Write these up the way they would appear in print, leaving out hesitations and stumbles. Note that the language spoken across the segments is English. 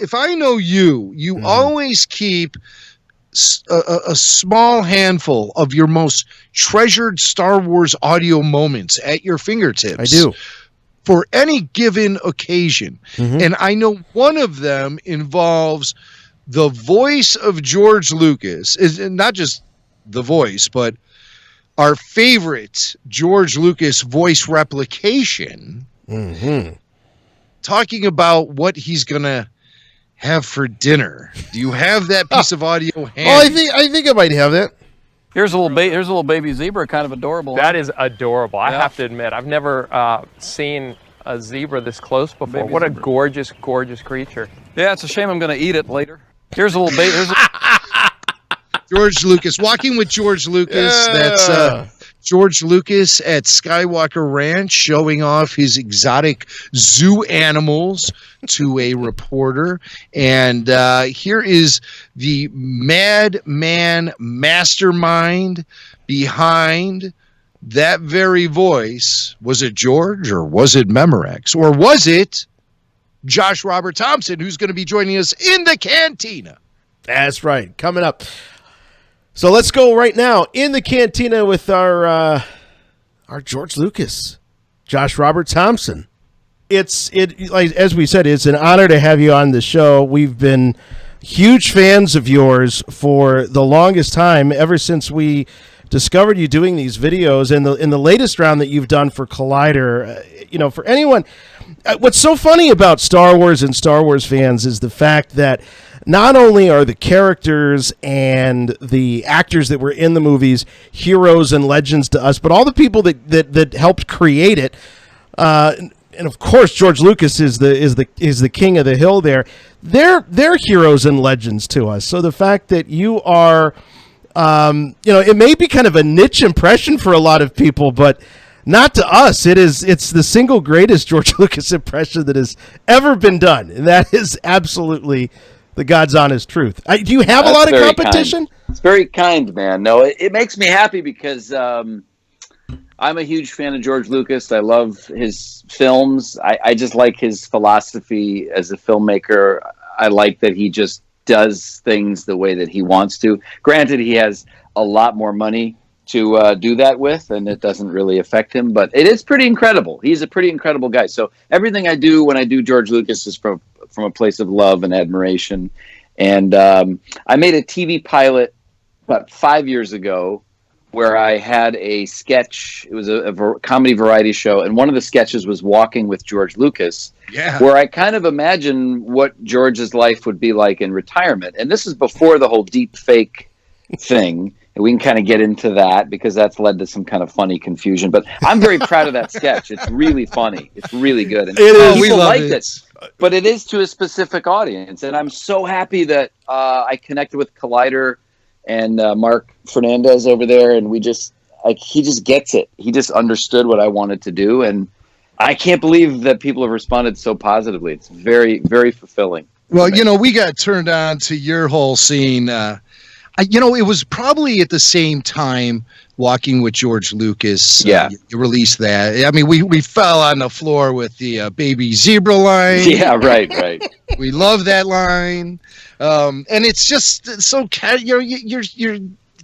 if I know you, you always keep a small handful of your most treasured Star Wars audio moments at your fingertips. I do. For any given occasion. And I know one of them involves the voice of George Lucas, is not just the voice, but our favorite George Lucas voice replication, talking about what he's going to have for dinner. Do you have that piece of audio handy? Oh, I think I might have that. Here's a little baby zebra, kind of adorable. That is adorable. I have to admit, I've never seen a zebra this close before. Baby what zebra. A gorgeous, gorgeous creature. Yeah, it's a shame I'm going to eat it later. Here's a little baby. George Lucas, walking with George Lucas. Yeah. That's George Lucas at Skywalker Ranch showing off his exotic zoo animals to a reporter. And here is the madman mastermind behind that very voice. Was it George, or was it Memorex, or was it Josh Robert Thompson, who's going to be joining us in the cantina? That's right. Coming up. So let's go right now in the cantina with our George Lucas, Josh Robert Thompson. Like, as we said, it's an honor to have you on the show. We've been huge fans of yours for the longest time, ever since we discovered you doing these videos. And in the latest round that you've done for Collider, for anyone, what's so funny about Star Wars and Star Wars fans is the fact that not only are the characters and the actors that were in the movies heroes and legends to us, but all the people that helped create it, and of course George Lucas is the king of the hill there. They're heroes and legends to us. So the fact that you are, it may be kind of a niche impression for a lot of people, but not to us. It's the single greatest George Lucas impression that has ever been done, and that is absolutely the God's honest truth. Do you have a lot of competition? Kind. It's very kind, man. No, it makes me happy because I'm a huge fan of George Lucas. I love his films. I just like his philosophy as a filmmaker. I like that he just does things the way that he wants to. Granted, he has a lot more money to do that with, and it doesn't really affect him, but it is pretty incredible. He's a pretty incredible guy. So everything I do when I do George Lucas is from a place of love and admiration. And I made a TV pilot about 5 years ago where I had a sketch. It was a comedy variety show, and one of the sketches was Walking with George Lucas, where I kind of imagine what George's life would be like in retirement. And this is before the whole Deepfake thing. And we can kind of get into that because that's led to some kind of funny confusion. But I'm very proud of that sketch. It's really funny. It's really good. And people liked it. But it is to a specific audience. And I'm so happy that I connected with Collider and Mark Fernandez over there. And he just gets it. He just understood what I wanted to do. And I can't believe that people have responded so positively. It's very, very fulfilling. Well, we got turned on to your whole scene. It was probably at the same time Walking with George Lucas. You released that. I mean, we fell on the floor with the baby zebra line. Yeah, right. We love that line. And it's just so you're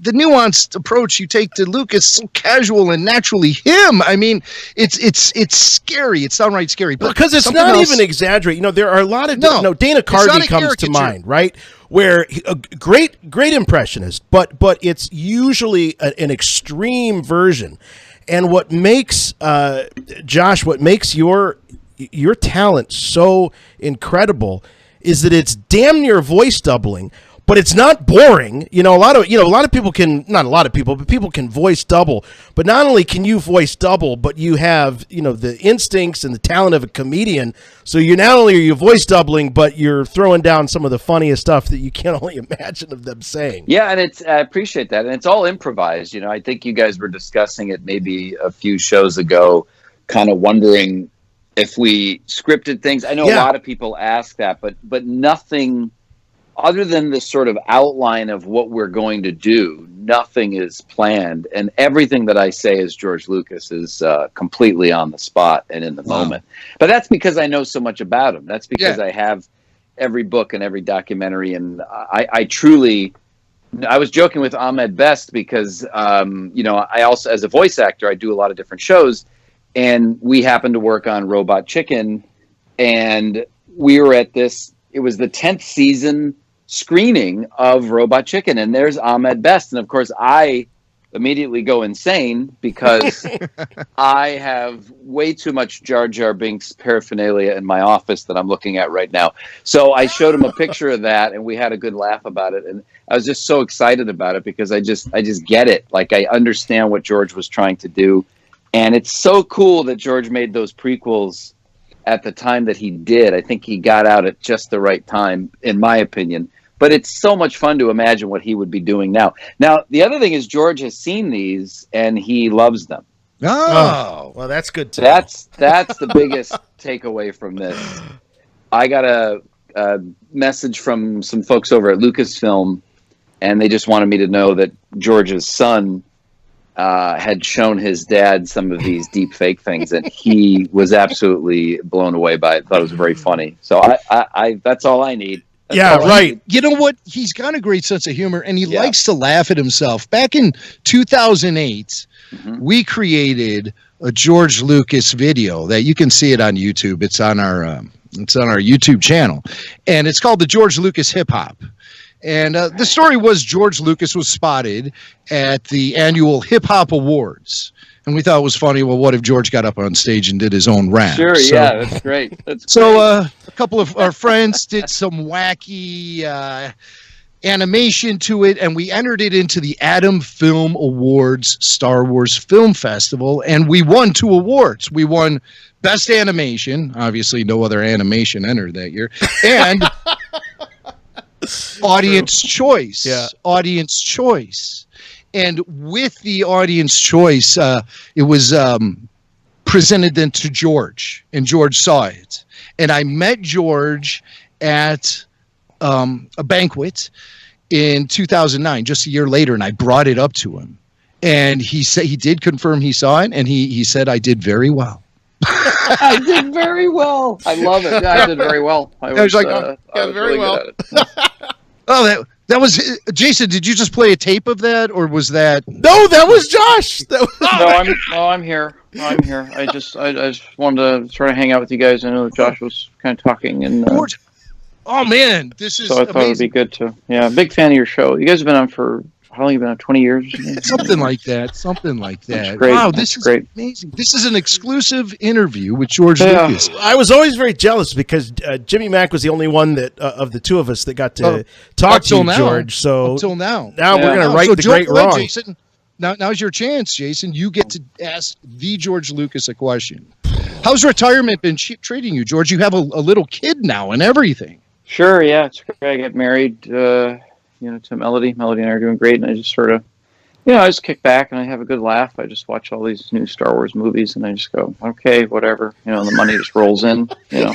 the nuanced approach you take to Lucas, so casual and naturally him. I mean, it's scary. It's downright scary. But because it's not even exaggerated. There are a lot of Dana Carvey comes to mind, right? Where a great impressionist, but it's usually an extreme version. And what makes Josh, what makes your talent so incredible is that it's damn near voice doubling, but it's not boring. A lot of people can, not a lot of people, but people can voice double. But not only can you voice double, but you have, the instincts and the talent of a comedian. So you not only are you voice doubling, but you're throwing down some of the funniest stuff that you can only imagine of them saying. Yeah, and I appreciate that. And it's all improvised. I think you guys were discussing it maybe a few shows ago, kind of wondering if we scripted things. I know a lot of people ask that, but nothing other than the sort of outline of what we're going to do. Nothing is planned, and everything that I say as George Lucas is completely on the spot and in the moment. But that's because I know so much about him. That's because I have every book and every documentary, and I truly. I was joking with Ahmed Best because, I also, as a voice actor, I do a lot of different shows, and we happened to work on Robot Chicken, and we were at this, it was the 10th season screening of Robot Chicken, and there's Ahmed Best, and of course I immediately go insane because I have way too much Jar Jar Binks paraphernalia in my office that I'm looking at right now. So I showed him a picture of that, and we had a good laugh about it. And I was just so excited about it because I just get it. Like, I understand what George was trying to do. And it's so cool that George made those prequels at the time that he did. I think he got out at just the right time, in my opinion. But it's so much fun to imagine what he would be doing now. Now, the other thing is George has seen these and he loves them. Oh, well, that's good too. That's the biggest takeaway from this. I got a message from some folks over at Lucasfilm, and they just wanted me to know that George's son had shown his dad some of these deep fake things, and he was absolutely blown away by it. Thought it was very funny. So I that's all I need. Yeah, right. You know what? He's got a great sense of humor, and he likes to laugh at himself. Back in 2008, we created a George Lucas video that you can see it on YouTube. It's on our YouTube channel, and it's called the George Lucas Hip Hop. And the story was George Lucas was spotted at the annual Hip Hop Awards. And we thought it was funny. Well, what if George got up on stage and did his own rap? Sure, so, yeah, that's great. A couple of our friends did some wacky animation to it, and we entered it into the Adam Film Awards Star Wars Film Festival, and we won 2 awards. We won Best Animation. Obviously, no other animation entered that year. And Audience Choice. Yeah. Audience Choice. And with the Audience Choice, it was presented then to George, and George saw it. And I met George at a banquet in 2009, just a year later, and I brought it up to him. And he said he did confirm he saw it, and he said I did very well. I did very well. I love it. I did very well. I was like, very really well. Oh, that was Jason. Did you just play a tape of that, or was that? No, that was Josh. I'm here. I'm here. I just wanted to sort of hang out with you guys. I know that Josh was kind of talking, and oh man, this is so I thought it would be good to. Yeah, big fan of your show. You guys have been on for how long? You've been on 20 years? Something like that. That's great. Wow, this is great. Amazing. This is an exclusive interview with George Lucas. I was always very jealous because Jimmy Mack was the only one that of the two of us that got to talk to you, George. So until now, we're going to right the George, great wrong. Jason, now's your chance, Jason. You get to ask the George Lucas a question. How's retirement been treating you, George? You have a little kid now and everything. Sure. Yeah, it's great. I got married. To Melody. Melody and I are doing great, and I just sort of, I just kick back and I have a good laugh. I just watch all these new Star Wars movies, and I just go, okay, whatever. The money just rolls in. Yeah,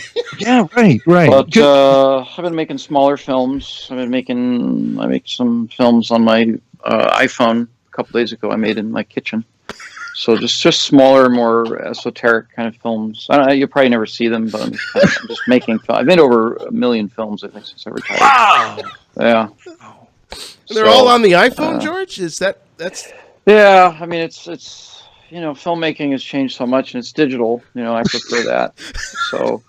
right. But I've been making smaller films. I make some films on my iPhone. A couple days ago, I made in my kitchen. So just smaller, more esoteric kind of films. I don't know, you'll probably never see them, but I'm just making. I've made over 1 million films, I think, since I retired. Wow. Yeah. They're all on the iPhone, George? That's? Yeah, I mean it's filmmaking has changed so much, and it's digital. I prefer that. So,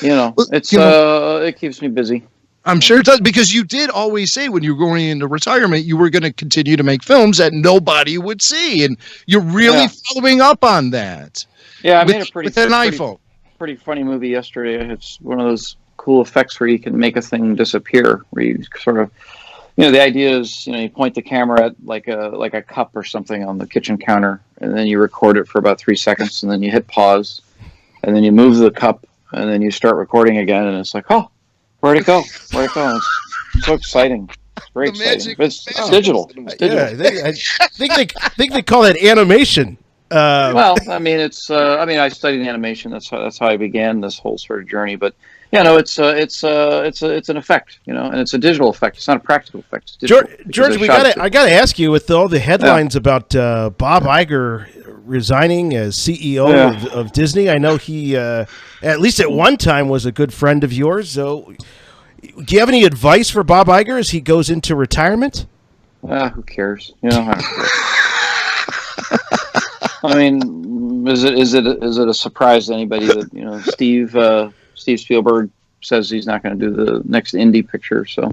it keeps me busy. I'm sure it does, because you did always say when you were going into retirement you were going to continue to make films that nobody would see, and you're really following up on that. Yeah, I made a pretty iPhone. Pretty funny movie yesterday. It's one of those cool effects where you can make a thing disappear. Where you sort of, the idea is, you point the camera at like a cup or something on the kitchen counter, and then you record it for about 3 seconds, and then you hit pause, and then you move the cup, and then you start recording again, and it's like, oh, where'd it go? It's so exciting. It's very exciting. But it's digital. It's digital. Yeah, I think they call it animation. Well, I mean, I studied animation. That's how I began this whole sort of journey. But it's an effect, and it's a digital effect. It's not a practical effect. George, I gotta ask you, with all the headlines about Bob Iger resigning as CEO of Disney. I know he, at least at one time, was a good friend of yours. So, Do you have any advice for Bob Iger as he goes into retirement? Who cares? You know, I don't care. I mean, is it a surprise to anybody that, you know, Steve Spielberg says he's not going to do the next indie picture? So,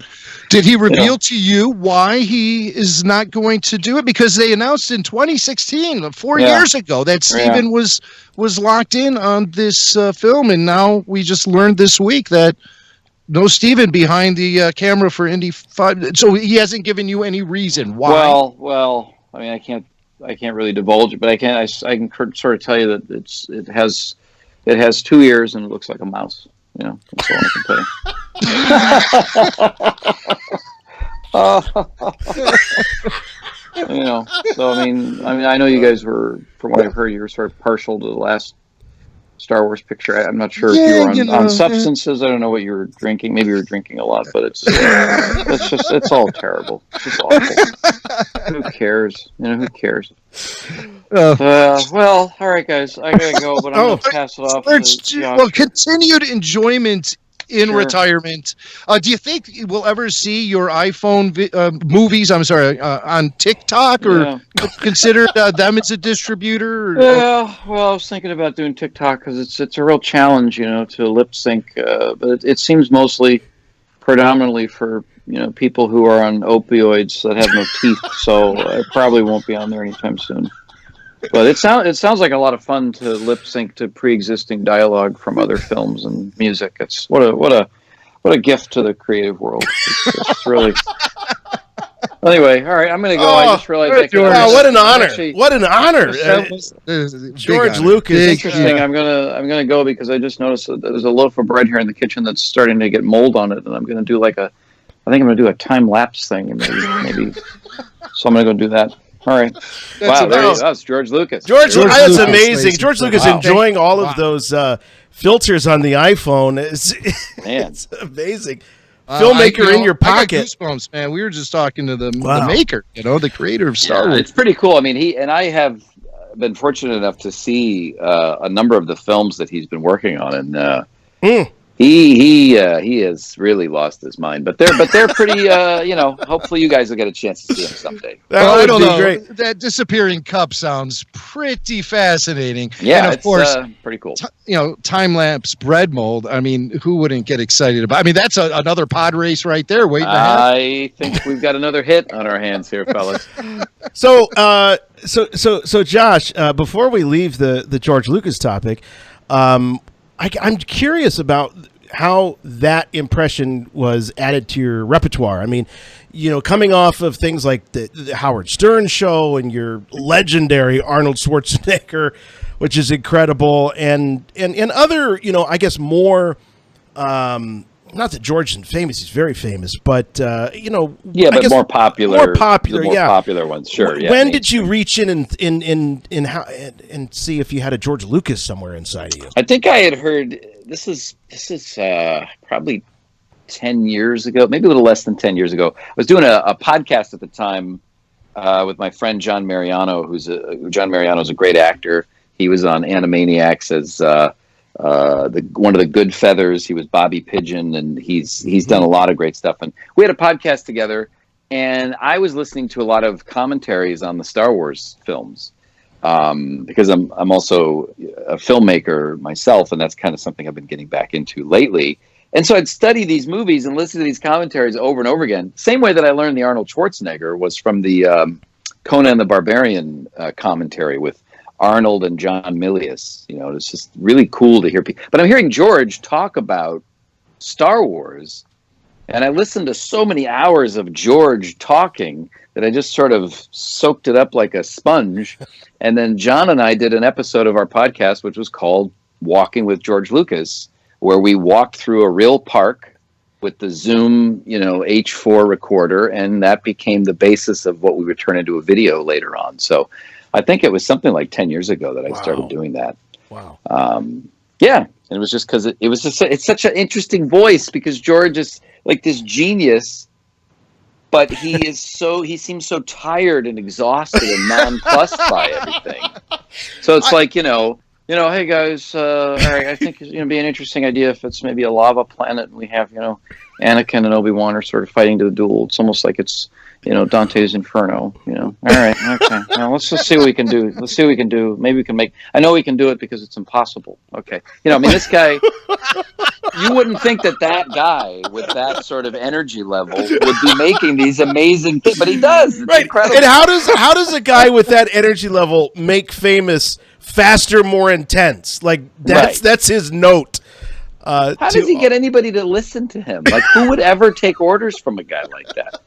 did he reveal to you why he is not going to do it? Because they announced in 2016, 4 years ago, that Steven was locked in on this film, and now we just learned this week that no Steven behind the camera for Indy 5. So he hasn't given you any reason why. Well, I mean, I can't really divulge it, but I can sort of tell you that it has 2 ears and it looks like a mouse. You know, that's all I can tell you. You know, so I mean, I know you guys were, from what I've heard, you were sort of partial to the last Star Wars picture. I'm not sure if you were on substances. I don't know what you were drinking. Maybe you were drinking a lot, but it's all terrible. It's just awful. Who cares? You know, who cares? Well, all right, guys. I gotta go, but I'm gonna pass it off. Well, continued enjoyment in retirement. Do you think we'll ever see your iPhone movies? I'm sorry, on TikTok, or consider them as a distributor? Yeah, well, I was thinking about doing TikTok because it's a real challenge, you know, to lip sync. But it seems predominantly for, you know, people who are on opioids that have no teeth. So I probably won't be on there anytime soon. But it sounds like a lot of fun to lip sync to pre-existing dialogue from other films and music. It's what a gift to the creative world. It's really. Anyway, all right, I'm going to go. I just realized. What an honor! What an honor! George Lucas. It's interesting. I'm gonna go because I just noticed that there's a loaf of bread here in the kitchen that's starting to get mold on it, and I'm going to do I think I'm going to do a time lapse thing, and maybe. So I'm going to go do that. All right. Wow, there you go. That's George Lucas. George Lucas, that's amazing. George Lucas enjoying all of those filters on the iPhone. It's amazing. Filmmaker in your pocket. I got goosebumps, man. We were just talking to the maker, you know, the creator of Star Wars. It's pretty cool. I mean, I have been fortunate enough to see a number of the films that he's been working on, and he has really lost his mind. But they're pretty. You know, hopefully you guys will get a chance to see him someday. I don't know. Great. That disappearing cup sounds pretty fascinating. Yeah, and of course, pretty cool. You know, time lapse bread mold. I mean, who wouldn't get excited about? I mean, that's another pod race right there waiting to happen. I think we've got another hit on our hands here, fellas. So Josh, before we leave the George Lucas topic, I'm curious about how that impression was added to your repertoire. I mean, you know, coming off of things like the Howard Stern show and your legendary Arnold Schwarzenegger, which is incredible, and other, you know, I guess more, not that George isn't famous, he's very famous, but, you know. Yeah, but more popular. More popular, more popular ones, sure. When did you reach in and see if you had a George Lucas somewhere inside of you? I think I had heard, this is probably 10 years ago, maybe a little less than 10 years ago. I was doing a podcast at the time with my friend John Mariano, John Mariano's a great actor. He was on Animaniacs as one of the good feathers. He was Bobby Pigeon, and he's done a lot of great stuff. And we had a podcast together, and I was listening to a lot of commentaries on the Star Wars films. Because I'm also a filmmaker myself, and that's kind of something I've been getting back into lately. And so I'd study these movies and listen to these commentaries over and over again. Same way that I learned the Arnold Schwarzenegger was from the Conan the Barbarian commentary with Arnold and John Milius. You know, it's just really cool to hear people. But I'm hearing George talk about Star Wars, and I listened to so many hours of George talking that I just sort of soaked it up like a sponge. And then John and I did an episode of our podcast, which was called Walking with George Lucas, where we walked through a real park with the Zoom, you know, H4 recorder, and that became the basis of what we would turn into a video later on. So I think it was something like 10 years ago that I started doing that. Wow. Yeah. And it was just because it's such an interesting voice, because George is like this genius, but he seems so tired and exhausted and nonplussed by everything. So it's like, you know, hey guys, all right, I think it's going to be an interesting idea if it's maybe a lava planet and we have, you know, Anakin and Obi-Wan are sort of fighting to the duel. It's almost like it's, Dante's Inferno, All right, okay. Now let's just see what we can do. Let's see what we can do. Maybe we can I know we can do it because it's impossible. Okay. This guy, you wouldn't think that guy with that sort of energy level would be making these amazing things, but he does. It's incredible. And how does a guy with that energy level make famous faster, more intense? Like that's his note. How does he get anybody to listen to him? Like, who would ever take orders from a guy like that?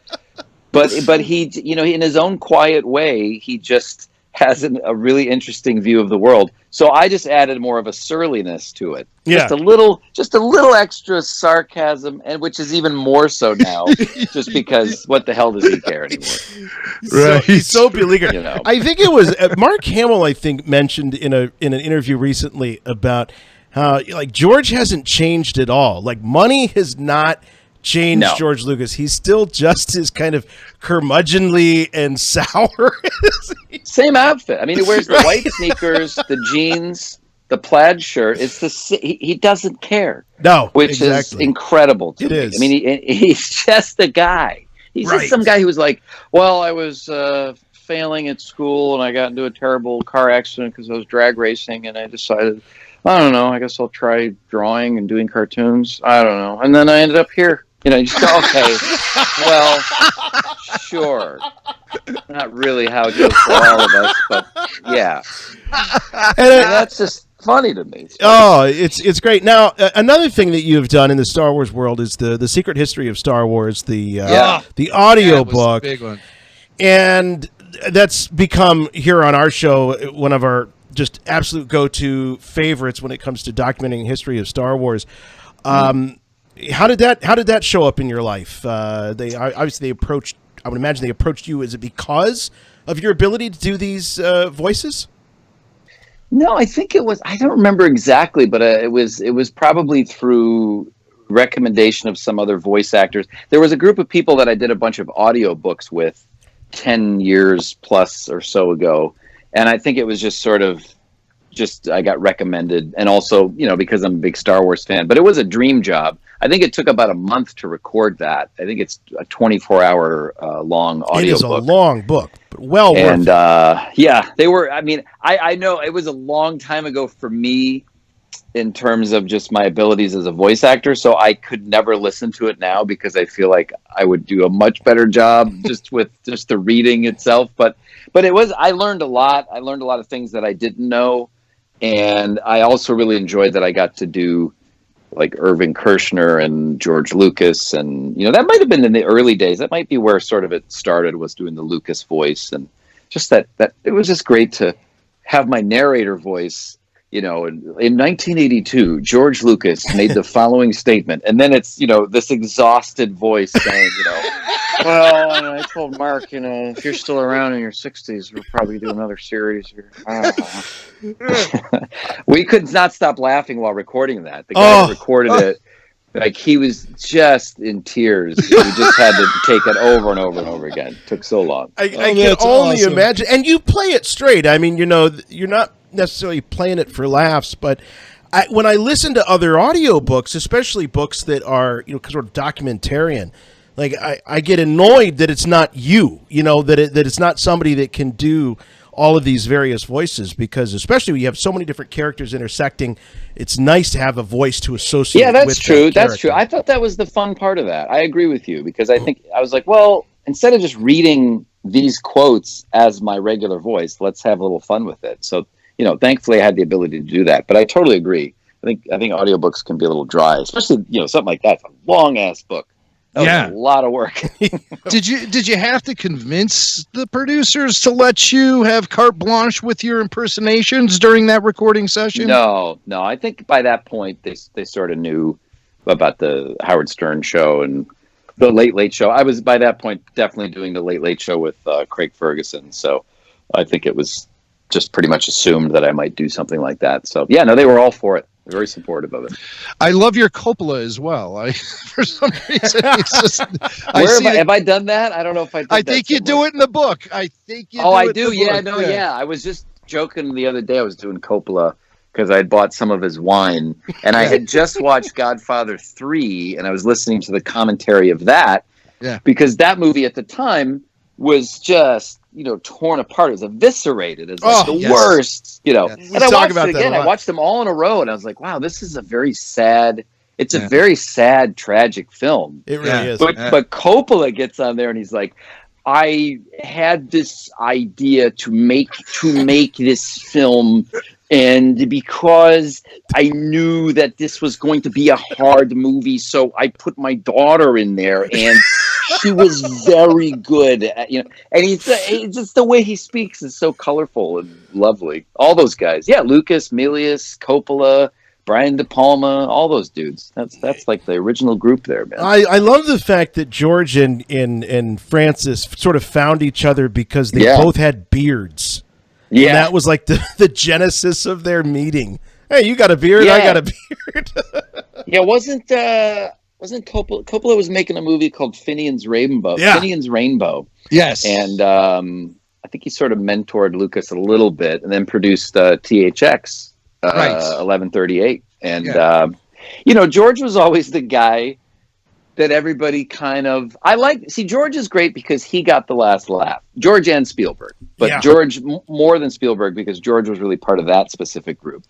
But he, in his own quiet way, he just has a really interesting view of the world. So I just added more of a surliness to it. Yeah. Just a little extra sarcasm, and which is even more so now, just because what the hell does he care anymore? Right. He's so beleaguered. I think it was Mark Hamill, I think, mentioned in an interview recently about how George hasn't changed at all. Like, money has not changed George Lucas. He's still just as kind of curmudgeonly and sour. Same outfit. I mean, he wears the white sneakers, the jeans, the plaid shirt. It's he doesn't care. No, which is incredible to me. Is. I mean, he's just a guy. He's just some guy who was like, well, I was failing at school and I got into a terrible car accident because I was drag racing, and I decided, I don't know, I guess I'll try drawing and doing cartoons. I don't know. And then I ended up here. You just go, okay, well, sure. Not really how it goes for all of us, but yeah. And that's just funny to me. Oh, it's great. Now, another thing that you've done in the Star Wars world is the Secret History of Star Wars, the audiobook. Big one. And that's become, here on our show, one of our just absolute go-to favorites when it comes to documenting the history of Star Wars. How did that show up in your life? They approached. I would imagine they approached you. Is it because of your ability to do these voices? No, I think it was. I don't remember exactly, but it was probably through recommendation of some other voice actors. There was a group of people that I did a bunch of audiobooks with 10 years plus or so ago, and I think it was just sort of. I got recommended, and also, because I'm a big Star Wars fan, but it was a dream job. I think it took about a month to record that. I think it's a 24-hour long audiobook. It is a long book, but well worth it. They were, I know it was a long time ago for me in terms of just my abilities as a voice actor, so I could never listen to it now because I feel like I would do a much better job just with just the reading itself. But it was, I learned a lot. I learned a lot of things that I didn't know. And I also really enjoyed that I got to do like Irving Kershner and George Lucas. And, that might have been in the early days. That might be where sort of it started, was doing the Lucas voice. And just that it was just great to have my narrator voice. In 1982, George Lucas made the following statement. And then it's, this exhausted voice saying, well, I told Mark, if you're still around in your 60s, we'll probably do another series here. We could not stop laughing while recording that. The guy who recorded it, like, he was just in tears. We just had to take it over and over and over again. It took so long. I can only imagine. And you play it straight. I mean, you're not necessarily playing it for laughs, but when I listen to other audiobooks, especially books that are, sort of documentarian, like I get annoyed that it's not you, that it's not somebody that can do all of these various voices, because especially when you have so many different characters intersecting, it's nice to have a voice to associate with. Yeah, that's true. That's true. I thought that was the fun part of that. I agree with you, because I think I was like, well, instead of just reading these quotes as my regular voice, let's have a little fun with it. So, thankfully I had the ability to do that. But I totally agree. I think audiobooks can be a little dry, especially, something like that. It's a long ass book. That was a lot of work. Did you have to convince the producers to let you have carte blanche with your impersonations during that recording session? No. I think by that point they sort of knew about the Howard Stern show and the Late Late Show. I was by that point definitely doing the Late Late Show with Craig Ferguson, so I think it was just pretty much assumed that I might do something like that. So yeah, no, they were all for it. Very supportive of it. I love your Coppola as well. For some reason, it's just. Have I done that? I don't know if I did. I think you do it in the book. I think you. I do. Yeah, no, yeah. I was just joking the other day. I was doing Coppola because I had bought some of his wine, and I had just watched Godfather 3, and I was listening to the commentary of that, because that movie at the time was just, torn apart. It was eviscerated as like the worst, Yes. And I watched it again. I watched them all in a row, and I was like, wow, this is a very sad. It's a very sad, tragic film. It really is. But Coppola gets on there, and he's like, I had this idea to make this film, and because I knew that this was going to be a hard movie, so I put my daughter in there, and she was very good at, and it's just the way he speaks is so colorful and lovely. All those guys, Lucas, Milius, Coppola, Brian De Palma, all those dudes. That's like the original group there, man. I love the fact that George and Francis sort of found each other because they both had beards. Yeah, and that was like the genesis of their meeting. Hey, you got a beard, I got a beard. wasn't Coppola was making a movie called Finian's Rainbow? Finian's Rainbow. Yes, and I think he sort of mentored Lucas a little bit, and then produced THX. 1138, and George was always the guy that everybody kind of George is great because he got the last laugh. George and Spielberg, but George more than Spielberg because George was really part of that specific group.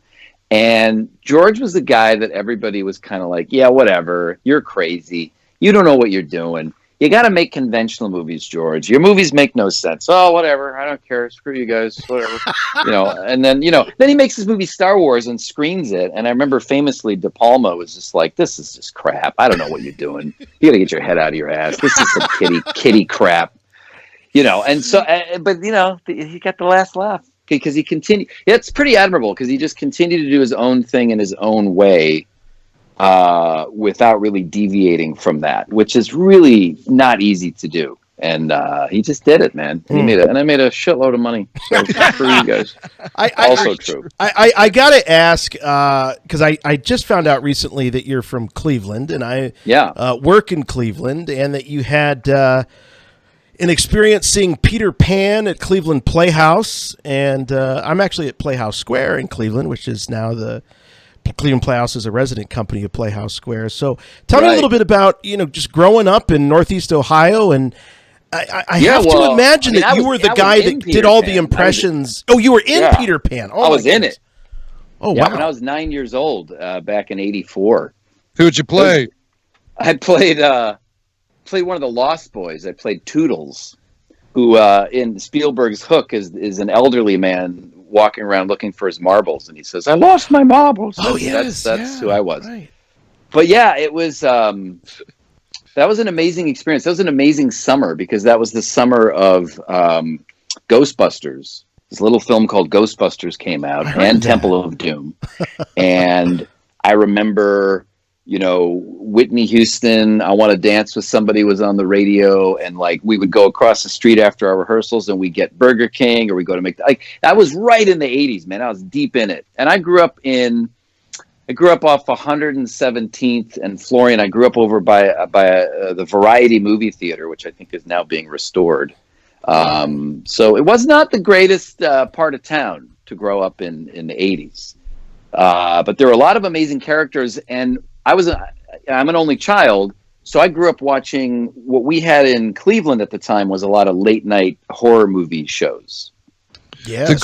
And George was the guy that everybody was kind of like, yeah, whatever, you're crazy, you don't know what you're doing. You got to make conventional movies, George. Your movies make no sense. Oh, whatever. I don't care. Screw you guys. Whatever. And then, then he makes this movie Star Wars and screens it. And I remember famously De Palma was just like, this is just crap. I don't know what you're doing. You got to get your head out of your ass. This is some kitty crap. And so, but, he got the last laugh because he continued. It's pretty admirable because he just continued to do his own thing in his own way. Without really deviating from that, which is really not easy to do. And he just did it, man. And I made a shitload of money. So for you guys. True. I gotta ask, because I just found out recently that you're from Cleveland, and I work in Cleveland, and that you had an experience seeing Peter Pan at Cleveland Playhouse, and I'm actually at Playhouse Square in Cleveland, which is now the Cleveland Playhouse is a resident company of Playhouse Square. So tell me a little bit about, just growing up in Northeast Ohio. And I have to imagine that you were the guy that did all the impressions. You were in Peter Pan. I was in it. Oh, wow. When I was 9 years old, back in '84. Who'd you play? I played one of the Lost Boys. I played Toodles, who in Spielberg's Hook is an elderly man walking around looking for his marbles, and he says, "I lost my marbles." That's who I was. Right. But it was that was an amazing experience. That was an amazing summer because that was the summer of Ghostbusters. This little film called Ghostbusters came out, and Temple of Doom. And I remember, Whitney Houston, I Want to Dance with Somebody was on the radio, and we would go across the street after our rehearsals and we get Burger King, or we go to McDonald's. I was right in the 80s, man. I was deep in it. And I grew up off 117th and Florian. I grew up over by the Variety movie theater, which I think is now being restored. So it was not the greatest part of town to grow up in the 80s. But there were a lot of amazing characters, and I'm an only child, so I grew up watching what we had in Cleveland at the time was a lot of late night horror movie shows. Yeah, the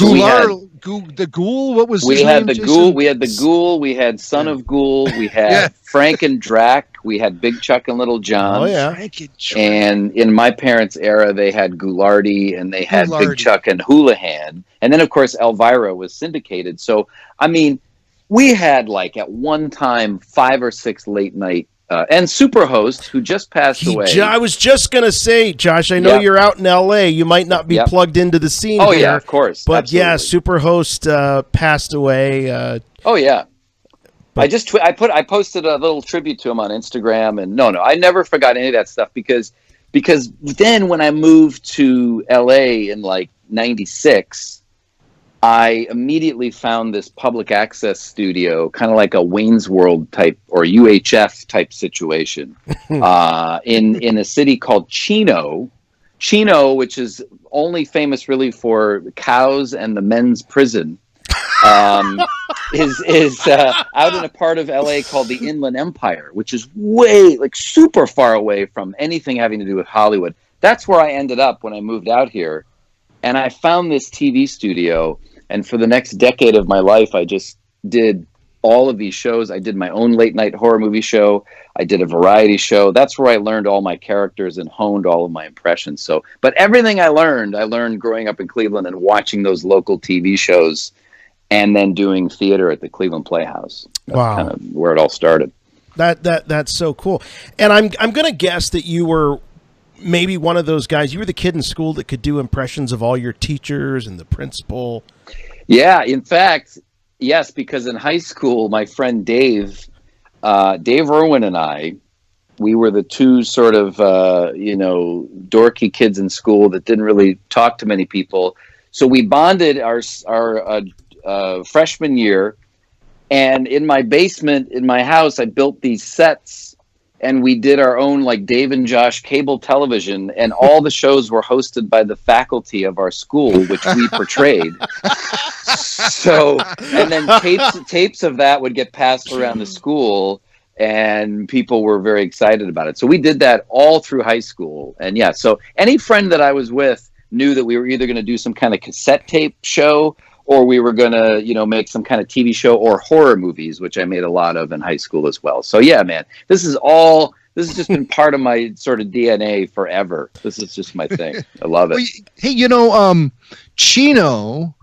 Ghoul. What was we had the Ghoul? We had the Ghoul. We had Son of Ghoul. We had Frank and Drac. We had Big Chuck and Little John. Oh yeah, and in my parents' era, they had Ghoulardi and they had Big Chuck and Houlihan, and then of course Elvira was syndicated. So we had at one time 5 or 6 late night and Superhost, who just passed away. I was just going to say, Josh, I know you're out in L.A. You might not be plugged into the scene here. Yeah, of course. But Superhost passed away. I posted a little tribute to him on Instagram, and I never forgot any of that stuff because then when I moved to L.A. in '96. I immediately found this public access studio, kind of like a Wayne's World type or UHF type situation, in a city called Chino, which is only famous really for cows and the men's prison. is out in a part of LA called the Inland Empire, which is way, like, super far away from anything having to do with Hollywood. That's where I ended up when I moved out here. And I found this TV studio. And for the next decade of my life, I just did all of these shows. I did my own late night horror movie show. I did a variety show. That's where I learned all my characters and honed all of my impressions. So, but everything I learned growing up in Cleveland and watching those local TV shows, and then doing theater at the Cleveland Playhouse. That's kind of where it all started. That's so cool. And I'm going to guess that you were maybe one of those guys. You were the kid in school that could do impressions of all your teachers and the principal. Yeah, in fact, yes, because in high school, my friend Dave Irwin and I, we were the two sort of, dorky kids in school that didn't really talk to many people. So we bonded our freshman year, and in my basement in my house, I built these sets, and we did our own, like, Dave and Josh cable television, and all the shows were hosted by the faculty of our school, which we portrayed. So, and then tapes of that would get passed around the school, and people were very excited about it. So we did that all through high school. And yeah, so any friend that I was with knew that we were either going to do some kind of cassette tape show, or we were going to, make some kind of TV show or horror movies, which I made a lot of in high school as well. So yeah, man, this has just been part of my sort of DNA forever. This is just my thing. I love it. Hey, Chino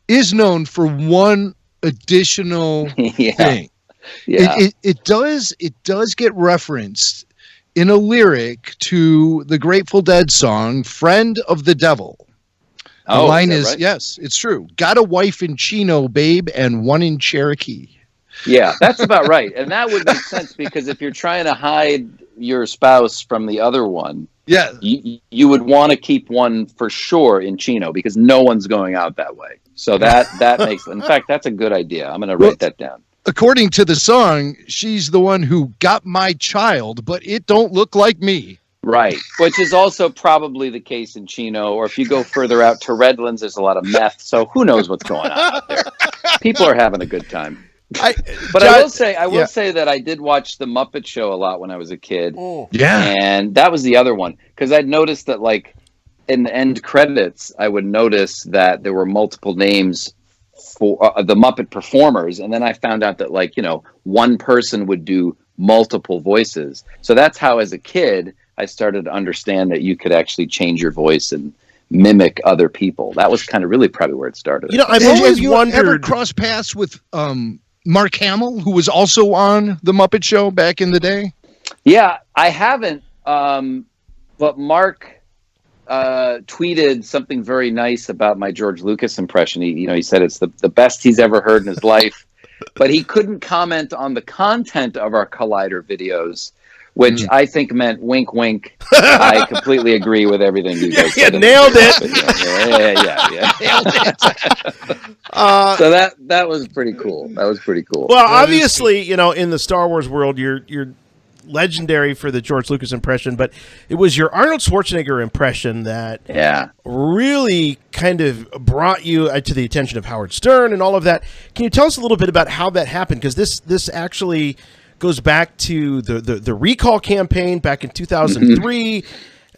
is known for one additional thing. Yeah. It does get referenced in a lyric to the Grateful Dead song "Friend of the Devil." The line is, right? Yes, it's true. Got a wife in Chino, babe, and one in Cherokee. Yeah, that's about right. And that would make sense, because if you're trying to hide your spouse from the other one, yeah, you would want to keep one for sure in Chino, because no one's going out that way. So that makes, in fact, that's a good idea. I'm going to write that down. According to the song, she's the one who got my child, but it don't look like me. Right, which is also probably the case in Chino, or if you go further out to Redlands, there's a lot of meth, so who knows what's going on out there. People are having a good time. I will say that I did watch The Muppet Show a lot when I was a kid. Yeah. And that was the other one, because I'd noticed that, like, in the end credits, I would notice that there were multiple names for the Muppet performers, and then I found out that, like, one person would do multiple voices. So that's how, as a kid, I started to understand that you could actually change your voice and mimic other people. That was kind of really probably where it started. I've always wondered. Ever crossed paths with Mark Hamill, who was also on The Muppet Show back in the day? Yeah, I haven't. But Mark tweeted something very nice about my George Lucas impression. He said it's the best he's ever heard in his life, but he couldn't comment on the content of our Collider videos, which I think meant wink, wink. I completely agree with everything you guys said. Nailed it. Yeah. Nailed it. So that was pretty cool. Well, obviously, in the Star Wars world, you're legendary for the George Lucas impression, but it was your Arnold Schwarzenegger impression that really kind of brought you to the attention of Howard Stern and all of that. Can you tell us a little bit about how that happened? Because this actually goes back to the recall campaign back in 2003.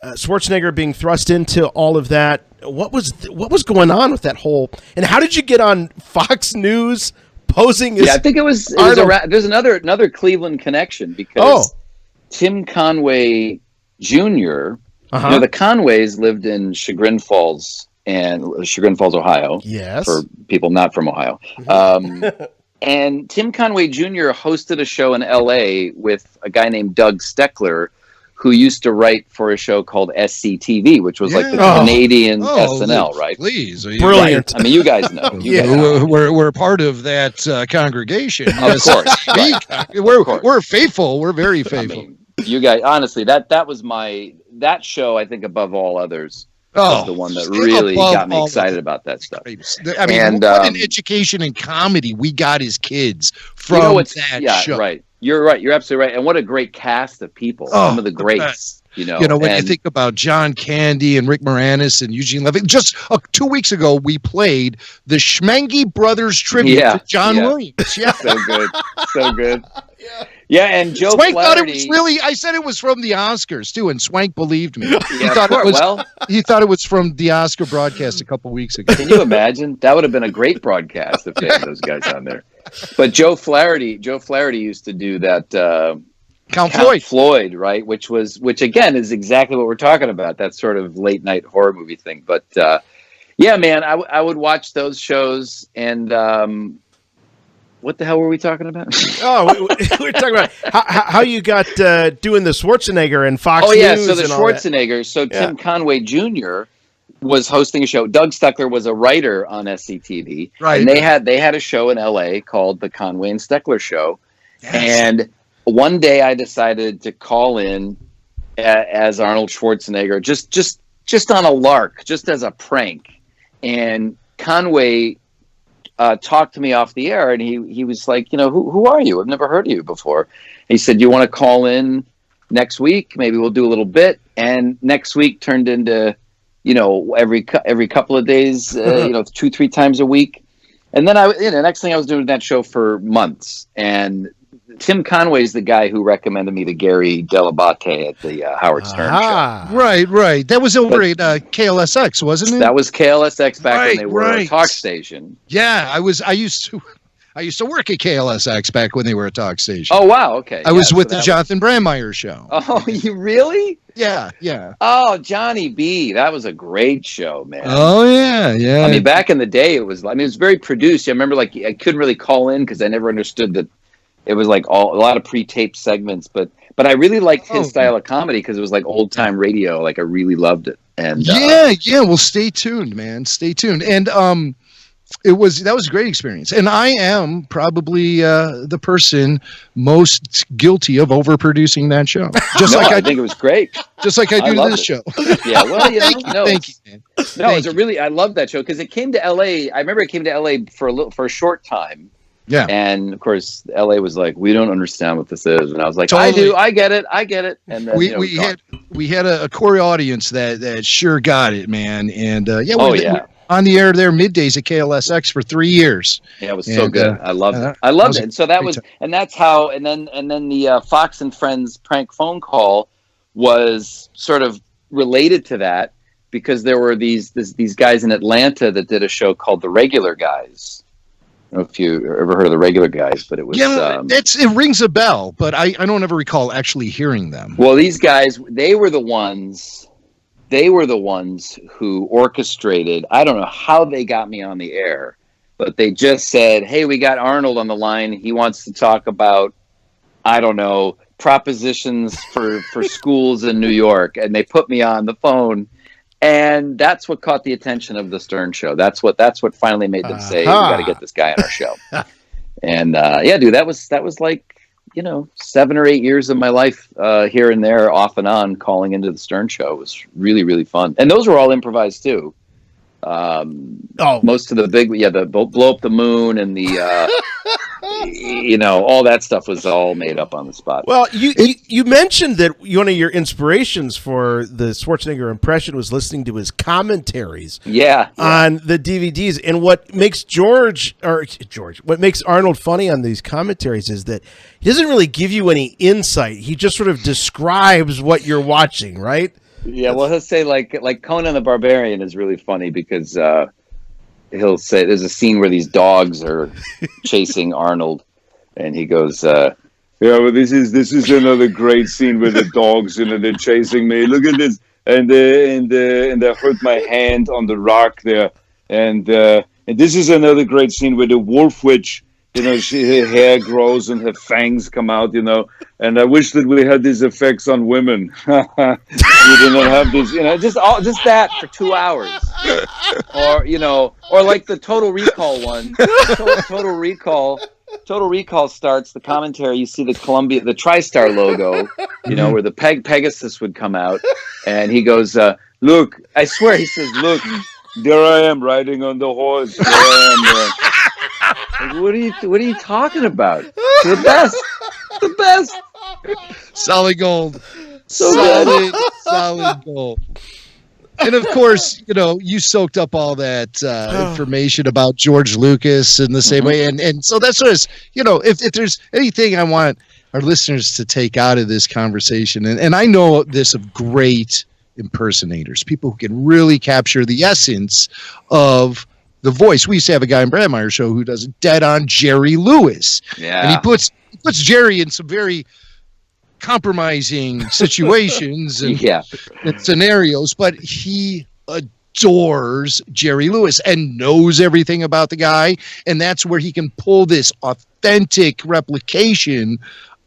Schwarzenegger being thrust into all of that. What was going on with that whole? And how did you get on Fox News posing as? Yeah, I think it was there's another Cleveland connection, because Tim Conway Jr. The Conways lived in Chagrin Falls, Ohio. Yes, for people not from Ohio. And Tim Conway Jr. hosted a show in L.A. with a guy named Doug Steckler, who used to write for a show called SCTV, which was like the Canadian SNL, right? Please. Brilliant. Right. I mean, you guys know. We're part of that congregation. Of course. Right. We're faithful. We're very faithful. I mean, you guys, honestly, that was that show, I think, above all others, was the one that really got me excited about that stuff. I mean, what an education in comedy we got as kids from that show. Right. You're right. You're absolutely right. And what a great cast of people. Some of the greats. When you think about John Candy and Rick Moranis and Eugene Levy, just 2 weeks ago, we played the Schmengi Brothers tribute to John Williams. Yeah. So good. So good. Yeah, and Joe Swank Flaherty, thought it was really. I said it was from the Oscars too, and Swank believed me. He Yeah, thought it was. well, He thought it was from the Oscar broadcast a couple weeks ago. can you imagine? That would have been a great broadcast if they had those guys on there. But Joe Flaherty used to do that Count Floyd, right? Which again is exactly what we're talking about. That sort of late night horror movie thing. But yeah, man, I would watch those shows. And what the hell were we talking about? Oh, we were talking about how you got doing the Schwarzenegger and Fox Oh yeah, News so the and all that. Schwarzenegger. So Tim Conway Jr. was hosting a show. Doug Steckler was a writer on SCTV, Right. and they had a show in LA called the Conway and Steckler Show. Yes. And one day I decided to call in as Arnold Schwarzenegger, just on a lark, just as a prank. And Conway talked to me off the air, and he was like, who are you? I've never heard of you before. He said, you want to call in next week? Maybe we'll do a little bit. And next week turned into, every couple of days, 2-3 times a week. And then next thing I was doing that show for months. And Tim Conway's the guy who recommended me to Gary Delabate at the Howard Stern show. Right. That was over at KLSX, wasn't it? That was KLSX back when they were a Right. talk station. Yeah, I used to work at KLSX back when they were a talk station. Oh wow, okay. I was with the Jonathan Brandmeier show. Oh, you really? Yeah. Oh, Johnny B. That was a great show, man. Oh yeah. I mean, back in the day, it was very produced. I remember, I couldn't really call in because I never understood that it was a lot of pre-taped segments. But I really liked his style of comedy because it was like old time radio. I really loved it. And yeah. Well, stay tuned, man. Stay tuned. And that was a great experience. And I am probably the person most guilty of overproducing that show. I think it was great. Just like I do to this it. show. Yeah, well, Thank you, man. I love that show because it came to LA. I remember it came to LA for a short time. Yeah. And of course, LA was like, we don't understand what this is. And I was like, Totally. I do. I get it. And then, we had a core audience that sure got it, man. And we yeah. on the air there middays at KLSX for 3 years. Yeah, it was so good. I loved it. I loved it. And so that was, and that's how, and then the Fox and Friends prank phone call was sort of related to that because there were these guys in Atlanta that did a show called The Regular Guys. I don't know if you ever heard of The Regular Guys, but it was it rings a bell, but I don't ever recall actually hearing them. Well, these guys, they were the ones who orchestrated. I don't know how they got me on the air, but they just said, "Hey, we got Arnold on the line. He wants to talk about, I don't know, propositions for schools in New York," and they put me on the phone. And that's what caught the attention of the Stern Show. That's what finally made them say, "We got to get this guy on our show." And dude, that was like 7 or 8 years of my life here and there, off and on, calling into the Stern Show. It was really, really fun. And those were all improvised too. Most of the the blow up the moon and the all that stuff was all made up on the spot. Well, you mentioned that one of your inspirations for the Schwarzenegger impression was listening to his commentaries on the DVDs. And what makes what makes Arnold funny on these commentaries is that he doesn't really give you any insight. He just sort of describes what you're watching, right? Yeah, well, he'll say like Conan the Barbarian is really funny because he'll say there's a scene where these dogs are chasing Arnold, and he goes, "Yeah, well, this is another great scene where the dogs, they're chasing me. Look at this, and I hurt my hand on the rock there, and this is another great scene where the wolf witch." Her hair grows and her fangs come out, and I wish that we had these effects on women. We do not have this, just that for 2 hours. Or like the Total Recall one. Total Recall starts the commentary. You see the TriStar logo, where the Pegasus would come out. And he goes, "Look," I swear he says, "Look, there I am riding on the horse. There I am." Like, what are you talking about? The best. Solid gold. solid goal. And of course, you soaked up all that information about George Lucas in the same way. And so that's what it is. If there's anything I want our listeners to take out of this conversation, and I know this of great impersonators, people who can really capture the essence of the voice. We used to have a guy in Bradmeyer's show who does a dead-on Jerry Lewis. Yeah. And he puts Jerry in some very compromising situations and scenarios, but he adores Jerry Lewis and knows everything about the guy, and that's where he can pull this authentic replication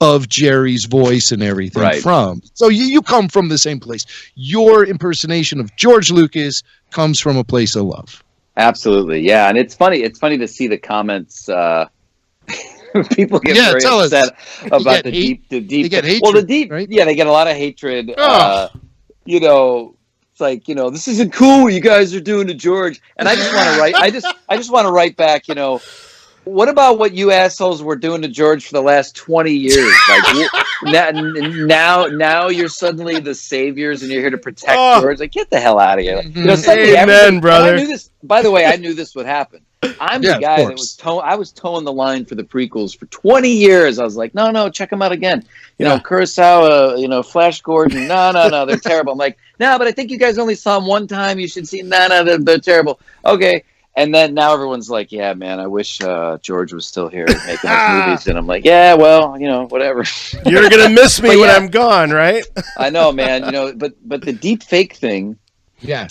of Jerry's voice and everything from. So you come from the same place. Your impersonation of George Lucas comes from a place of love. Absolutely, yeah. And it's funny to see the comments. People get very upset about the deep. They get hatred, the deep, right? Yeah, they get a lot of hatred. It's like, this isn't cool what you guys are doing to George. And I just want to write. I just want to write back. What about what you assholes were doing to George for the last 20 years? Like now you're suddenly the saviors and you're here to protect George. Like, get the hell out of here. Amen, brother. I knew this. By the way, I knew this would happen. I'm the guy that was I was towing the line for the prequels for 20 years. I was like, no, check them out again. Kurosawa, Flash Gordon. No, they're terrible. I'm like, no, but I think you guys only saw them one time. You should see. No, they're terrible. Okay. And then now everyone's like, yeah, man, I wish George was still here making those movies. And I'm like, yeah, well, whatever. You're going to miss me when I'm gone, right? I know, man. But the deep fake thing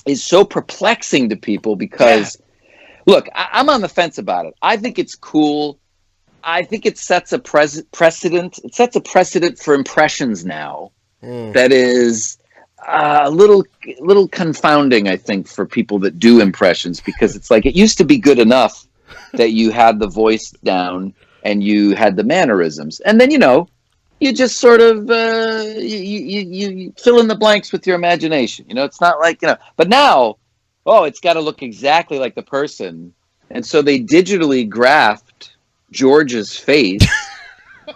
is so perplexing to people because, look, I'm on the fence about it. I think it's cool. I think it sets a precedent. It sets a precedent for impressions now that is a little confounding, I think, for people that do impressions, because it's like it used to be good enough that you had the voice down and you had the mannerisms, and then you just sort of you fill in the blanks with your imagination. It's not like but now it's got to look exactly like the person, and so they digitally graphed George's face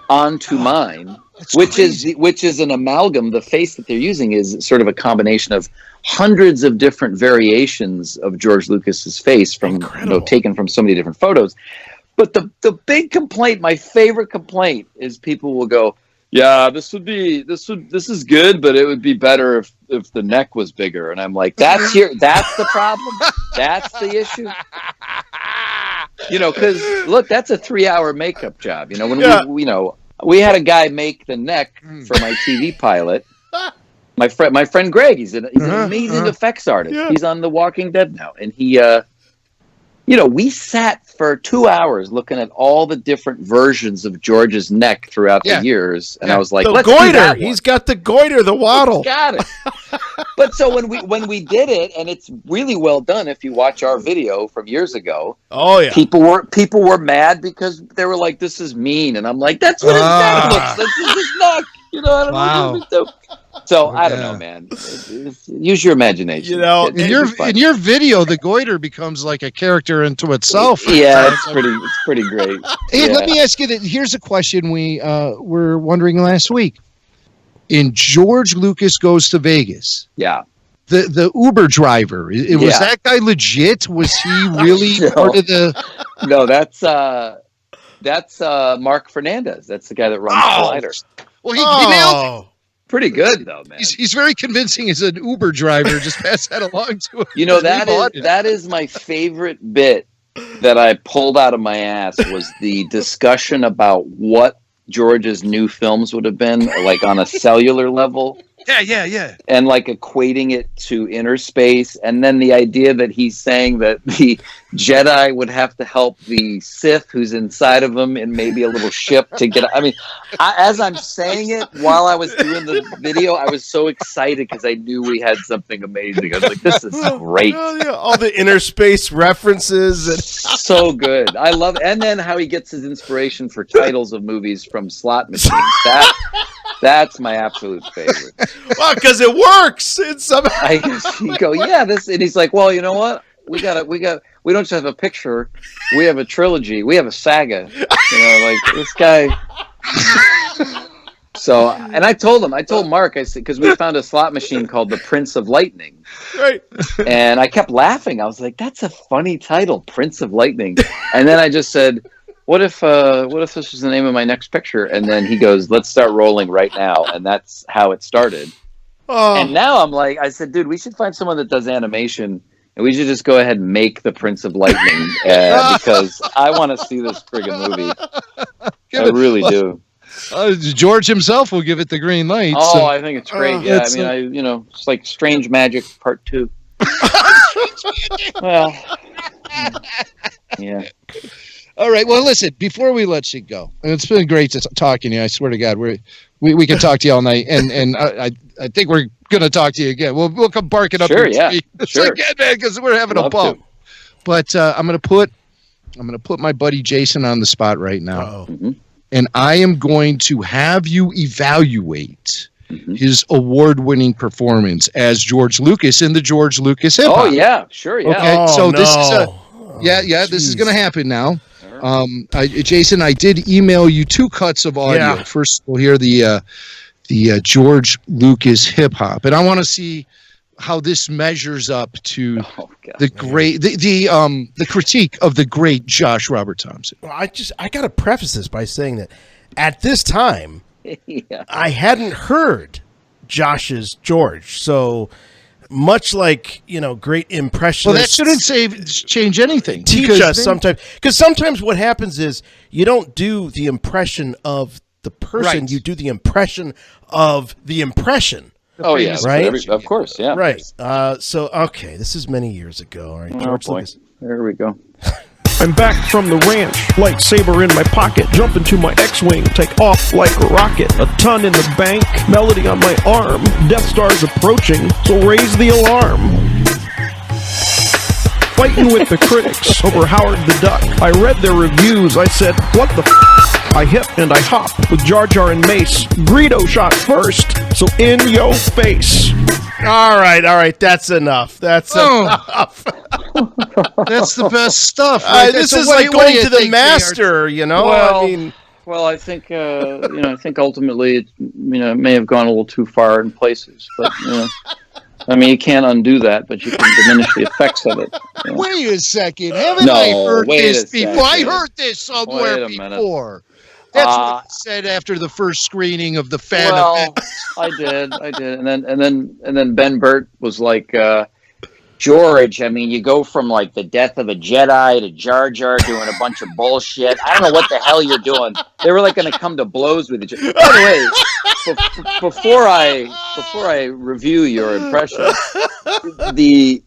onto mine. Which is an amalgam. The face that they're using is sort of a combination of hundreds of different variations of George Lucas's face from taken from so many different photos. But the big complaint, my favorite complaint, is people will go, yeah, this is good, but it would be better if the neck was bigger. And I'm like, that's the problem. That's the issue. Because look, that's a 3-hour makeup job. When we had a guy make the neck for my TV pilot. My friend Greg, he's an amazing effects artist. Yeah. He's on The Walking Dead now, and he, we sat for 2 hours looking at all the different versions of George's neck throughout the years, and I was like, "Let's goiter. Do that one." He's got the goiter, the waddle. He's got it. But so when we did it, and it's really well done. If you watch our video from years ago, people were mad because they were like, "This is mean," and I'm like, "That's what his neck looks. This is his neck." I don't know. So I don't know, man. Use your imagination. In your video, the goiter becomes like a character into itself. Yeah, it's pretty great. Hey, let me ask you that. Here's a question we were wondering last week. In George Lucas Goes to Vegas. Yeah. The Uber driver, was that guy legit? Was he really part of the? No, that's Mark Fernandez. That's the guy that runs Collider. Well, he nailed it. Pretty good though, man. He's very convincing as an Uber driver. Just pass that along to him. That is my favorite bit that I pulled out of my ass was the discussion about what George's new films would have been like on a cellular level. Yeah. And like equating it to inner space. And then the idea that he's saying that the Jedi would have to help the Sith who's inside of them in maybe a little ship to get. I mean, as I'm saying it while I was doing the video, I was so excited because I knew we had something amazing. I was like, this is great. All the inner space references. And so good. I love it. And then how he gets his inspiration for titles of movies from slot machines. That's my absolute favorite. Well, because it works. You go, this, and he's like, well, you know what? We don't just have a picture. We have a trilogy. We have a saga. Like this guy. So, and I told Mark, I said, because we found a slot machine called the Prince of Lightning. Right. And I kept laughing. I was like, that's a funny title, Prince of Lightning. And then I just said, what if this was the name of my next picture? And then he goes, let's start rolling right now. And that's how it started. Oh. And now I'm like, I said, dude, we should find someone that does animation. And we should just go ahead and make the Prince of Lightning because I want to see this friggin' movie. I really do. George himself will give it the green light. Oh, so. I think it's great. Yeah, I mean, it's like Strange Magic Part 2. Well, yeah. All right. Well, listen. Before we let you go, and it's been great talking to you. I swear to God, we can talk to you all night, and I think we're gonna talk to you again. We'll come barking up. Sure. Yeah. Sure. Again, man, because we're having a bump. But I'm gonna put my buddy Jason on the spot right now. Mm-hmm. And I am going to have you evaluate his award-winning performance as George Lucas in the George Lucas hip hop. Oh yeah, sure, yeah. Okay, so this is this is going to happen now. Jason, I did email you 2 cuts of audio. Yeah. First, we'll hear the George Lucas hip hop, and I want to see how this measures up to the great the critique of the great Josh Robert Thompson. Well, I got to preface this by saying that at this time, Yeah. I hadn't heard Josh's George. So much like, great impressionists. Well, that shouldn't change anything. Teach us sometimes. Because sometimes what happens is you don't do the impression of the person. Right. You do the impression of the impression. Oh yeah, right? Of course, yeah. Right. Okay, this is many years ago. All right, George Lucas. There we go. I'm back from the ranch, lightsaber in my pocket, jump into my X-Wing, take off like a rocket, a ton in the bank, melody on my arm, Death Star's approaching, so raise the alarm. Fighting with the critics over Howard the Duck. I read their reviews, I said, what the f***? I hip and I hop with Jar Jar and Mace. Greedo shot first, so in yo face. All right, that's enough. That's enough. That's the best stuff. Right? This So is what like do you going to the think master, Well, well, I think I think ultimately it may have gone a little too far in places, but I mean, you can't undo that, but you can diminish the effects of it. Wait a second. Haven't I heard this before? I heard this somewhere before. That's what he said after the first screening of the fan event. I did. And then Ben Burt was like, George, I mean, you go from like the death of a Jedi to Jar Jar doing a bunch of bullshit. I don't know what the hell you're doing. They were like going to come to blows with each other. By the way, before I review your impression, the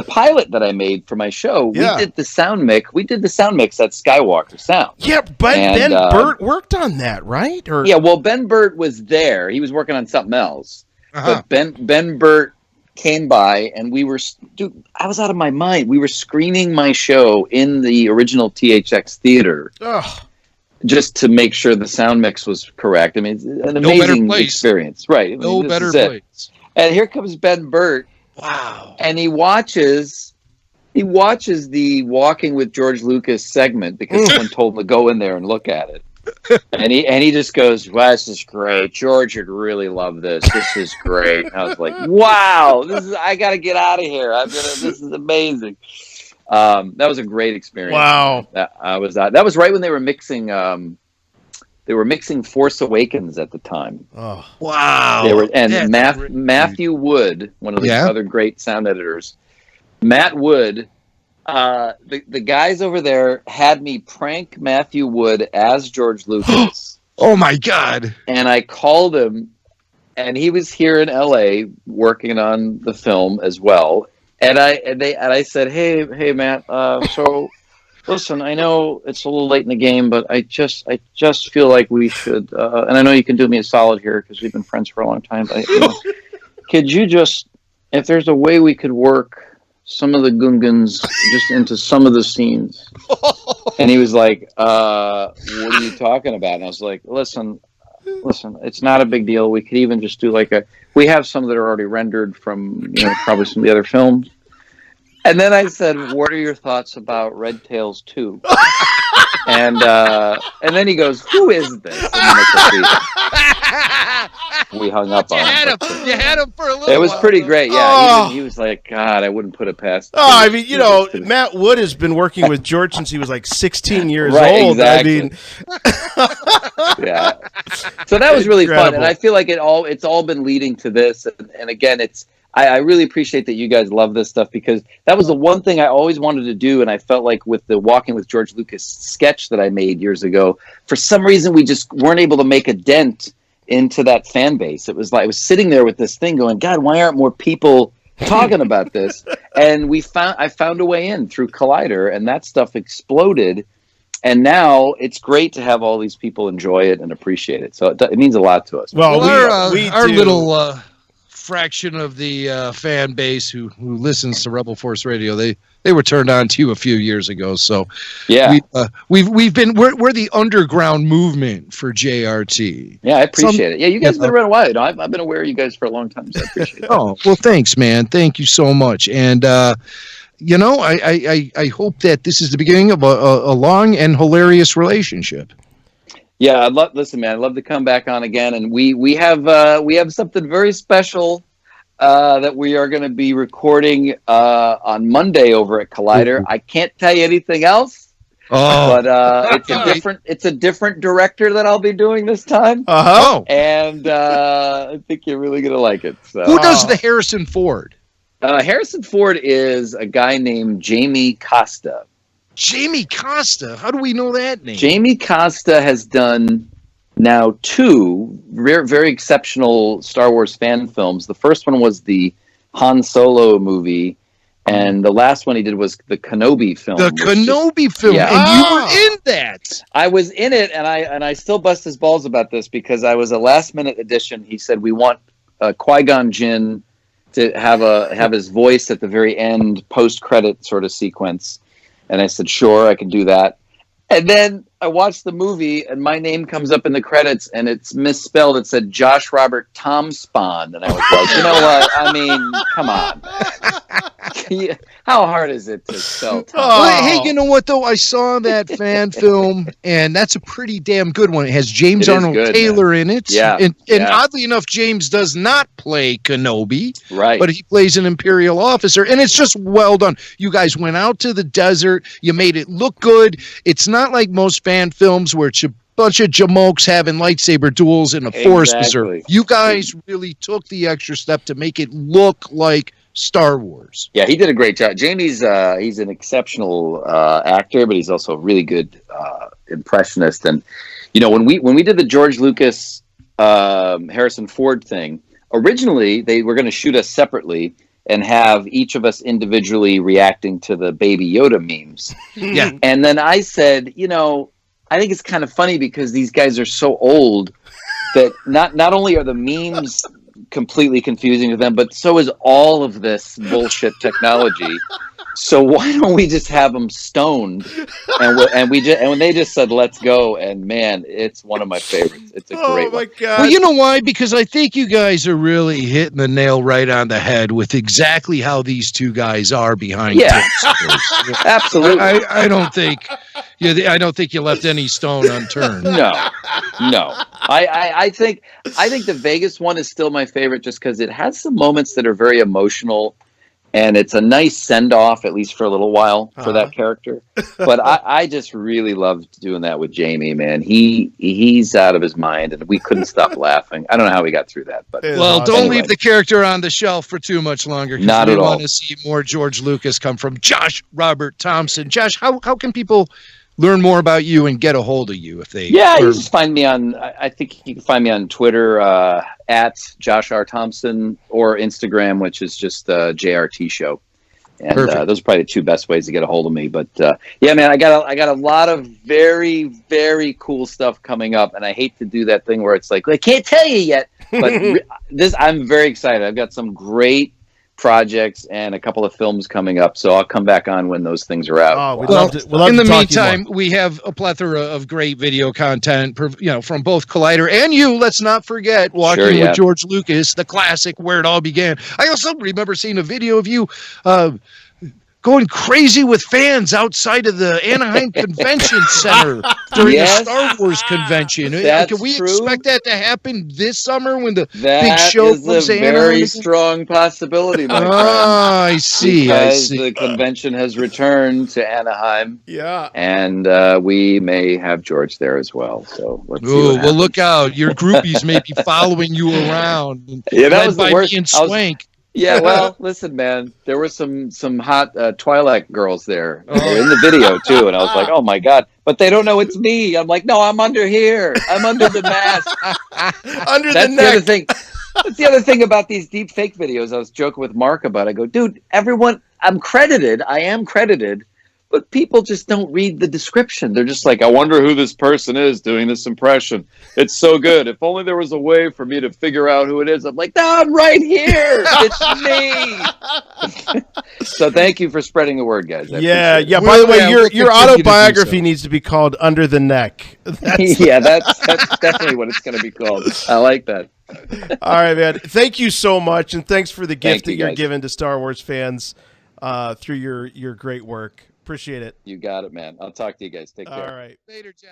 pilot that I made for my show, we did the sound mix. We did the sound mix at Skywalker Sound. Yeah, but Ben Burt worked on that, right? Yeah, well, Ben Burt was there. He was working on something else. But Ben Burt came by, and I was out of my mind. We were screening my show in the original THX theater. Just to make sure the sound mix was correct. I mean, it's an amazing experience. Right. No better place. And here comes Ben Burt. Wow. And he watches the Walking with George Lucas segment because someone told him to go in there and look at it. And he just goes, "Wow, this is great. George would really love this. This is great." And I was like, "Wow, I got to get out of here. This is amazing." That was a great experience. Wow. That was right when they were mixing Force Awakens at the time. Oh, wow. Matthew Wood, one of the other great sound editors, Matt Wood, the guys over there had me prank Matthew Wood as George Lucas. Oh my God. And I called him, and he was here in LA working on the film as well. And I said, hey Matt, so listen, I know it's a little late in the game, but I just feel like we should, and I know you can do me a solid here because we've been friends for a long time. But could you just, if there's a way we could work some of the Gungans just into some of the scenes? And he was like, what are you talking about? And I was like, listen, it's not a big deal. We could even just do we have some that are already rendered from, probably some of the other films. And then I said, what are your thoughts about Red Tails 2? And then he goes, who is this? And then we hung up on him. You had him for a little It was while, pretty though. great. Yeah, he was like, God, I wouldn't put it past. Oh, I mean, Matt Wood has been working with George since he was like 16 years Right, old. exactly. I mean, yeah. So that was really fun, Incredible. and I feel like it's all been leading to this. And again, I really appreciate that you guys love this stuff, because that was the one thing I always wanted to do, and I felt like with the Walking with George Lucas sketch that I made years ago, for some reason we just weren't able to make a dent into that fan base. It was like I was sitting there with this thing going, God, why aren't more people talking about this? And I found a way in through Collider, and that stuff exploded. And now it's great to have all these people enjoy it and appreciate it. So it means a lot to us. well, our do. little fraction of the fan base who listens to Rebel Force Radio, they were turned on to you a few years ago. So Yeah. we're the underground movement for JRT. Yeah, I appreciate it. Yeah, you guys have been around a while. I've been aware of you guys for a long time, so I appreciate it. Oh, well, thanks, man. Thank you so much. And I hope that this is the beginning of a long and hilarious relationship. Yeah, listen, man, I'd love to come back on again, and we have something very special that we are going to be recording on Monday over at Collider. I can't tell you anything else, but it's a different director that I'll be doing this time, and I think you're really going to like it. So. Who does the Harrison Ford? Harrison Ford is a guy named Jamie Costa. Jamie Costa. How do we know that name? Jamie Costa has done now 2 very, very exceptional Star Wars fan films. The first one was the Han Solo movie, and the last one he did was the Kenobi film. The Kenobi film, Yeah. and you were in that. I was in it, and I still bust his balls about this because I was a last-minute addition. He said, we want Qui-Gon Jinn to have his voice at the very end, post-credit sort of sequence. And I said, sure, I can do that. And then I watched the movie, and my name comes up in the credits, and it's misspelled. It said Josh Robert Thompson. And I was like, you know what? I mean, come on. How hard is it to spell Thompson? Well, hey, you know what, though? I saw that fan film, and that's a pretty damn good one. It has James Arnold Taylor in it. Yeah. And oddly enough, James does not play Kenobi. Right. But he plays an Imperial officer, and it's just well done. You guys went out to the desert. You made it look good. It's not like most fan films where it's a bunch of jamokes having lightsaber duels in a forest preserve. You guys really took the extra step to make it look like Star Wars. Yeah, he did a great job. Jamie's he's an exceptional actor, but he's also a really good impressionist. And when we did the George Lucas Harrison Ford thing, originally they were going to shoot us separately and have each of us individually reacting to the Baby Yoda memes. Yeah. And then I said, I think it's kind of funny because these guys are so old that not only are the memes completely confusing to them, but so is all of this bullshit technology. So why don't we just have them stoned? And when they just said, let's go. And man, it's one of my favorites. It's a great one. God. Well, you know why? Because I think you guys are really hitting the nail right on the head with exactly how these two guys are behind. Yeah, absolutely. I don't think you left any stone unturned. No. I think the Vegas one is still my favorite just because it has some moments that are very emotional, and it's a nice send off, at least for a little while, for that character. But I just really loved doing that with Jamie, man. He's out of his mind, and we couldn't stop laughing. I don't know how we got through that, but Don't leave the character on the shelf for too much longer. Not at all. We want to see more George Lucas come from Josh Robert Thompson. Josh, how can people learn more about you and get a hold of you if they? Yeah, you just find me on. I think you can find me on Twitter at Josh R. Thompson, or Instagram, which is just JRT Show. And those are probably the 2 best ways to get a hold of me. But yeah, man, I got a lot of very, very cool stuff coming up, and I hate to do that thing where it's like I can't tell you yet. But I'm very excited. I've got some great projects and a couple of films coming up, so I'll come back on when those things are out. In the meantime, we have a plethora of great video content, from both Collider and you. Let's not forget Walking with George Lucas, the classic where it all began. I also remember seeing a video of you going crazy with fans outside of the Anaheim Convention Center during the Star Wars convention. That's Can we true. expect that to happen this summer when the big That show is comes a to Anaheim very again? strong possibility, my friend. I see. Because the convention has returned to Anaheim. Yeah. And we may have George there as well. So let's see. What Well, look out. Your groupies may be following you around. Yeah, that led was the by worst. me and Swank. Yeah, well, listen, man. There were some hot Twilight girls there. They were in the video too, and I was like, "Oh my god!" But they don't know it's me. I'm like, "No, I'm under here. I'm under the mask." Under That's the the neck. other thing. That's the other thing about these deep fake videos. I was joking with Mark about. I go, "Dude, everyone, I'm credited. I am credited." But people just don't read the description. They're just like, I wonder who this person is doing this impression. It's so good. If only there was a way for me to figure out who it is. I'm like, no, I'm right here. It's me. So thank you for spreading the word, guys. Yeah. By Well, the way, yeah, your we'll continue to do autobiography so. needs to be called Under the Neck. Yeah, that's definitely what it's going to be called. I like that. All right, man. Thank you so much, and thanks for the gift Thank you, that you're guys. giving to Star Wars fans through your great work. Appreciate it. You got it, man. I'll talk to you guys. Take care. All right. Later, John.